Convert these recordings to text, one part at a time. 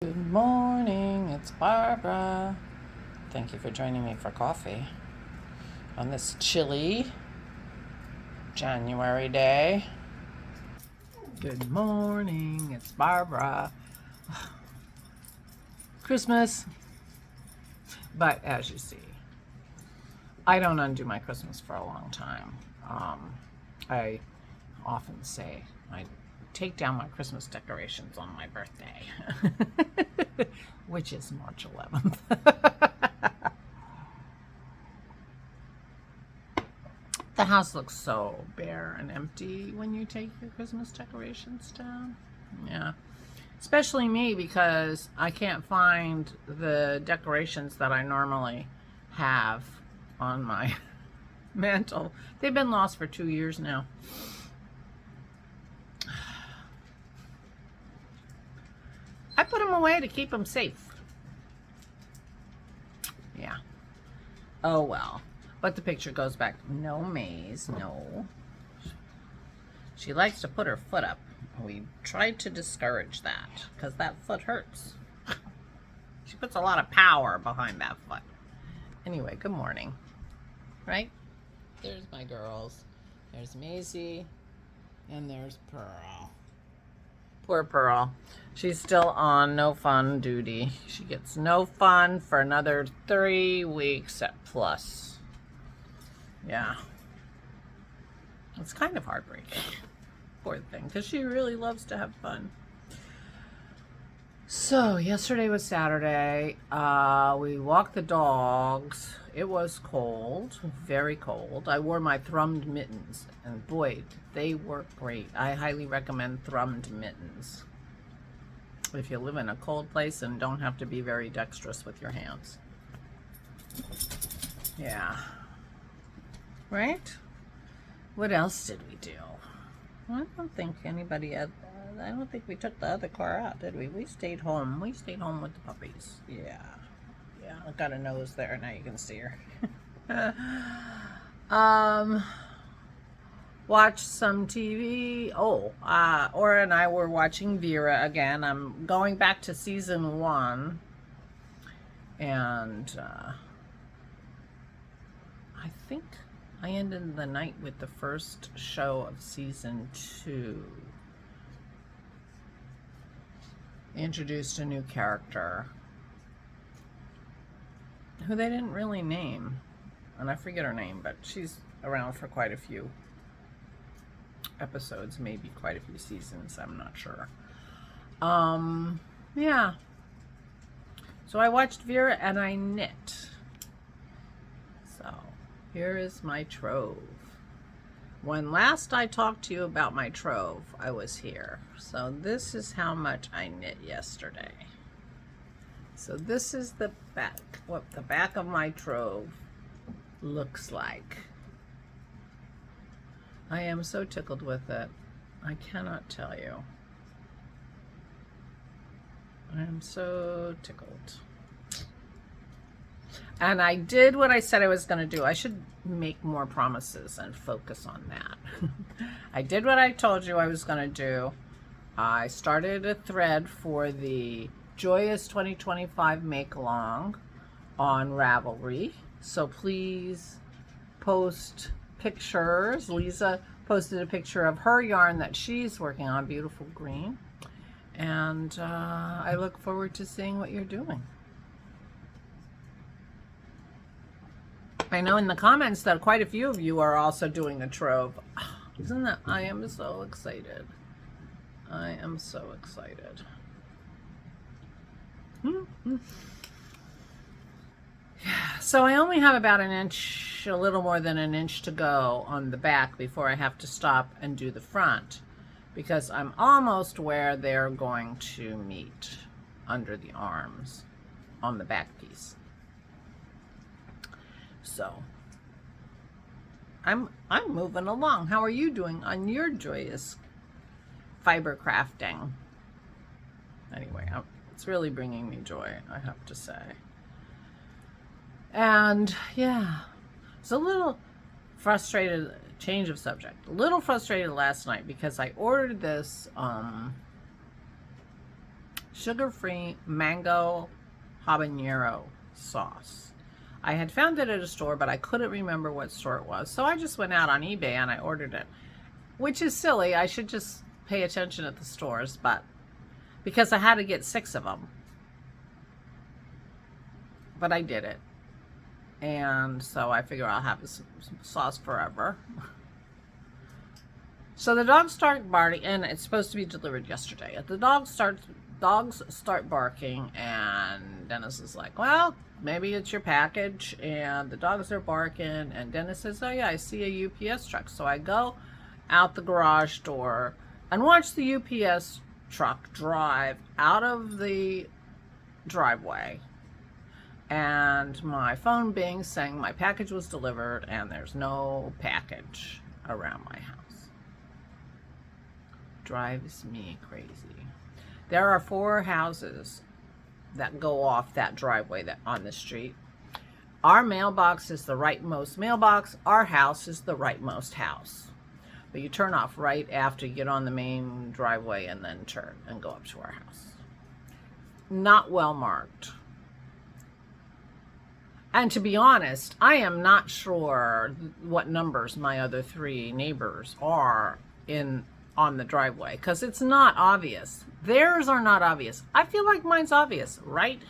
Good morning, it's Barbara. Thank you for joining me for coffee on this chilly January day. Good morning, it's Barbara. Christmas. But as you see, I don't undo my Christmas for a long time. I often say I take down my Christmas decorations on my birthday, which is March 11th. The house looks so bare and empty when you take your Christmas decorations down. Yeah. Especially me, because I can't find the decorations that I normally have on my mantle. They've been lost for 2 years now. I put them away to keep them safe. Yeah. Oh well. But the picture goes back. No maze, no. She likes to put her foot up. We tried to discourage that because that foot hurts. She puts a lot of power behind that foot. Anyway, good morning. Right? There's my girls. There's Maisie and there's Pearl. Poor Pearl. She's still on no fun duty. She gets no fun for another 3 weeks at plus. Yeah. It's kind of heartbreaking. Poor thing, because she really loves to have fun. So, yesterday was Saturday. We walked the dogs. It was cold, very cold. I wore my thrummed mittens, and boy, they work great. I highly recommend thrummed mittens if you live in a cold place and don't have to be very dexterous with your hands. Yeah. Right? What else did we do? I don't think anybody had, I don't think we took the other car out, did we? We stayed home. We stayed home with the puppies. Yeah. Yeah, I've got a nose there. Now you can see her. Watched some TV. Ora and I were watching Vera again. I'm going back to season 1. And I think I ended the night with the first show of season 2. Introduced a new character who they didn't really name, and I forget her name, but she's around for quite a few episodes, maybe quite a few seasons, I'm not sure. Yeah. So I watched Vera and I knit. So here is my trove. When last I talked to you about my trove, I was here. So this is how much I knit yesterday. So this is the back, what the back of my trove looks like. I am so tickled with it. I cannot tell you. I am so tickled. And I did what I said I was going to do. I should make more promises and focus on that. I did what I told you I was going to do. I started a thread for the Joyous 2025 make-along on Ravelry. So please post pictures. Lisa posted a picture of her yarn that she's working on, beautiful green. And I look forward to seeing what you're doing. I know in the comments that quite a few of you are also doing a trove. Isn't that, I am so excited. I am so excited. Yeah, so I only have about an inch, a little more than an inch to go on the back before I have to stop and do the front, because I'm almost where they're going to meet under the arms on the back piece. So I'm moving along. How are you doing on your joyous fiber crafting? Anyway, it's really bringing me joy, I have to say. And yeah, it's a little frustrated, change of subject, a little frustrated last night because I ordered this sugar-free mango habanero sauce. I had found it at a store, but I couldn't remember what store it was. So I just went out on eBay and I ordered it, which is silly. I should just pay attention at the stores, but because I had to get 6 of them. But I did it. And so I figure I'll have this sauce forever. So the dogs start barking, and it's supposed to be delivered yesterday. The dogs start barking, and Dennis is like, well, maybe it's your package. And the dogs are barking, and Dennis says, oh yeah, I see a UPS truck. So I go out the garage door and watch the UPS truck drive out of the driveway. And my phone bings saying my package was delivered, and there's no package around my house. Drives me crazy. There are 4 houses that go off that driveway that on the street. Our mailbox is the rightmost mailbox. Our house is the rightmost house. But you turn off right after you get on the main driveway and then turn and go up to our house. Not well marked. And to be honest, I am not sure what numbers my other 3 neighbors are on the driveway, because it's not obvious. Theirs are not obvious. I feel like mine's obvious. Right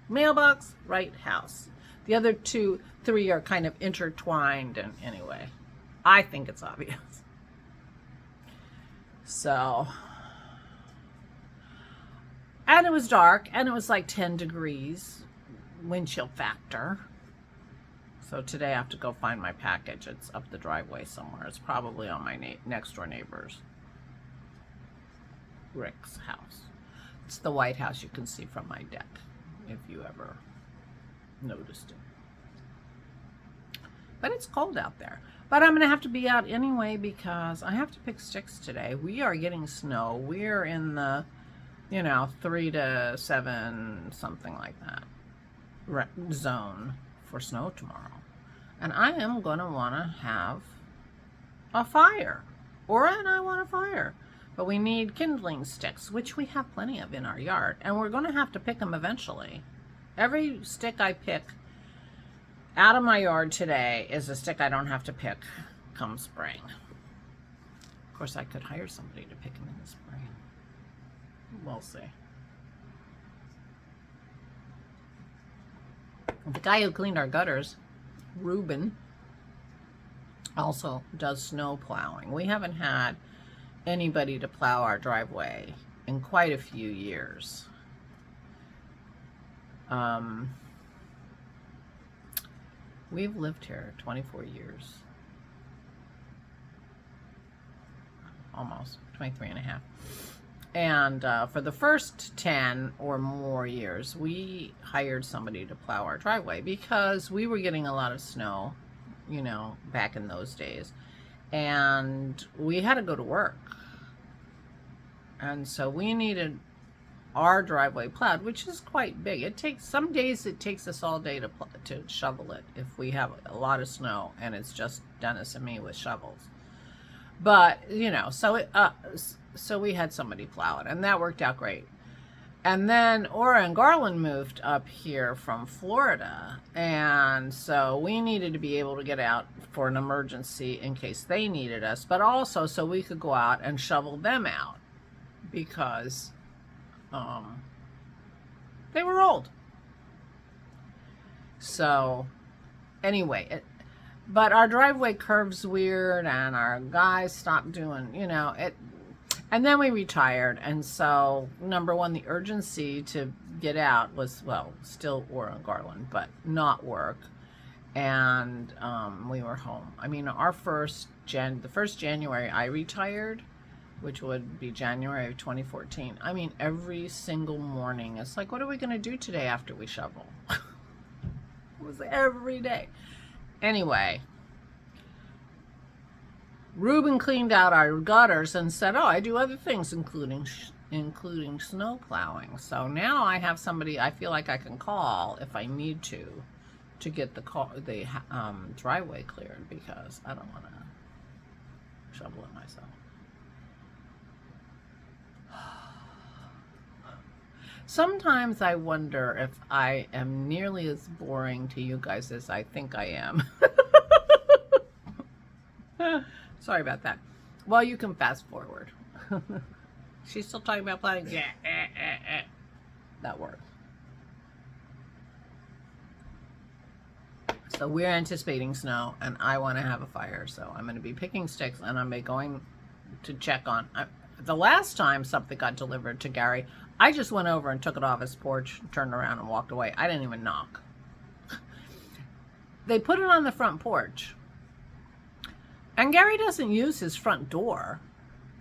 mailbox, right house. The other 3 are kind of intertwined, and anyway, I think it's obvious. So, and it was dark, and it was like 10 degrees wind chill factor. So today I have to go find my package. It's up the driveway somewhere. It's probably on my next door neighbor's, Rick's house. It's the white house you can see from my deck, if you ever noticed it. But it's cold out there. But I'm going to have to be out anyway because I have to pick sticks today. We are getting snow. We're in the, 3 to 7, something like that, zone for snow tomorrow. And I am going to want to have a fire. Aura and I want a fire. But we need kindling sticks, which we have plenty of in our yard. And we're going to have to pick them eventually. Every stick I pick out of my yard today is a stick I don't have to pick come spring. Of course, I could hire somebody to pick them in the spring. We'll see. The guy who cleaned our gutters, Ruben, also does snow plowing. We haven't had anybody to plow our driveway in quite a few years. We've lived here 24 years. Almost 23 and a half. And for the first 10 or more years, we hired somebody to plow our driveway because we were getting a lot of snow, back in those days. And we had to go to work. And so we needed our driveway plowed, which is quite big. Some days it takes us all day to shovel it if we have a lot of snow and it's just Dennis and me with shovels. But, so we had somebody plow it, and that worked out great. And then Aura and Garland moved up here from Florida, and so we needed to be able to get out for an emergency in case they needed us, but also so we could go out and shovel them out because they were old. So anyway, but our driveway curves weird, and our guys stopped doing, it. And then we retired, and so, number one, the urgency to get out was, still Aura and Garland, but not work. And we were home. I mean, the first January I retired, which would be January of 2014. I mean, every single morning, it's like, what are we going to do today after we shovel? It was every day. Anyway, Ruben cleaned out our gutters and said, oh, I do other things, including snow plowing. So now I have somebody I feel like I can call if I need to get the driveway cleared, because I don't want to shovel it myself. Sometimes I wonder if I am nearly as boring to you guys as I think I am. Sorry about that. Well, you can fast forward. She's still talking about planning. Yeah, that works. So we're anticipating snow, and I want to have a fire. So I'm going to be picking sticks, and I'm going to check on. The last time something got delivered to Gary, I just went over and took it off his porch, turned around, and walked away. I didn't even knock. They put it on the front porch. And Gary doesn't use his front door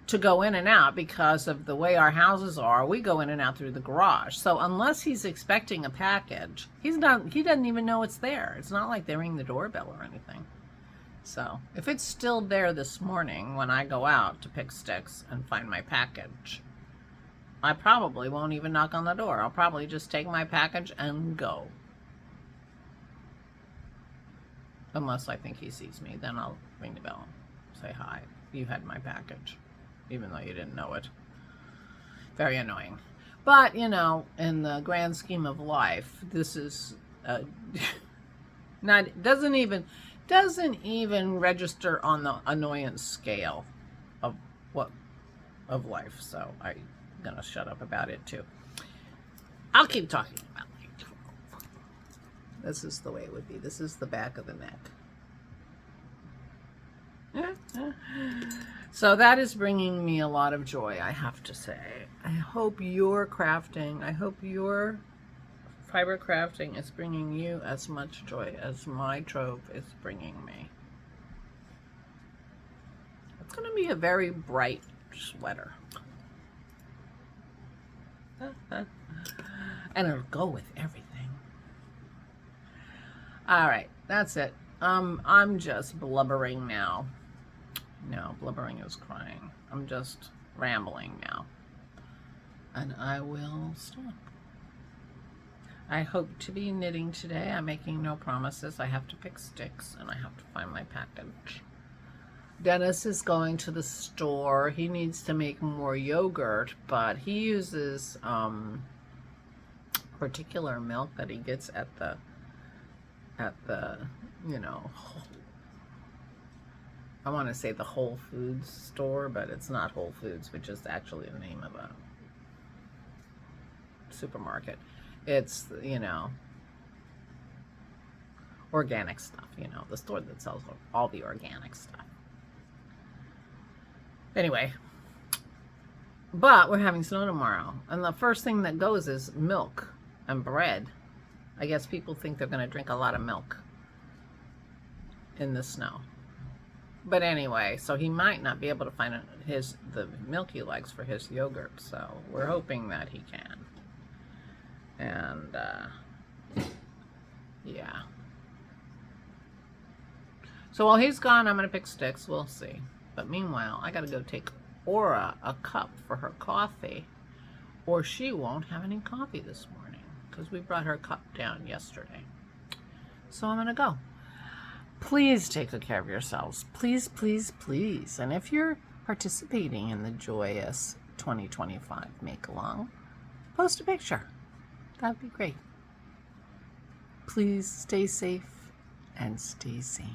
to go in and out because of the way our houses are. We go in and out through the garage. So unless he's expecting a package, he doesn't even know it's there. It's not like they ring the doorbell or anything. So if it's still there this morning when I go out to pick sticks and find my package, I probably won't even knock on the door. I'll probably just take my package and go. Unless I think he sees me, then I'll ring the bell, say hi, you had my package, even though you didn't know it. Very annoying. But, you know, in the grand scheme of life, this is doesn't even register on the annoyance scale of life. So I'm gonna shut up about it too. I'll keep talking about it. This is the way it would be. This is the back of the neck. So that is bringing me a lot of joy, I have to say. I hope your crafting, I hope your fiber crafting is bringing you as much joy as my trove is bringing me. It's going to be a very bright sweater. And it'll go with everything. All right, that's it. I'm just blubbering now. No, blubbering is crying. I'm just rambling now. And I will stop. I hope to be knitting today. I'm making no promises. I have to pick sticks and I have to find my package. Dennis is going to the store. He needs to make more yogurt, but he uses particular milk that he gets at the you know, I want to say the Whole Foods store, but it's not Whole Foods, which is actually the name of a supermarket. It's, you know, organic stuff, you know, the store that sells all the organic stuff. Anyway, but we're having snow tomorrow, and the first thing that goes is milk and bread. I guess people think they're going to drink a lot of milk in the snow. But anyway, so he might not be able to find the milk he likes for his yogurt. So we're hoping that he can. And yeah. So while he's gone, I'm going to pick sticks. We'll see. But meanwhile, I got to go take Aura a cup for her coffee, or she won't have any coffee this morning. Because we brought her cup down yesterday. So I'm going to go. Please take good care of yourselves. Please, please, please. And if you're participating in the joyous 2025 make-along, post a picture. That would be great. Please stay safe and stay sane.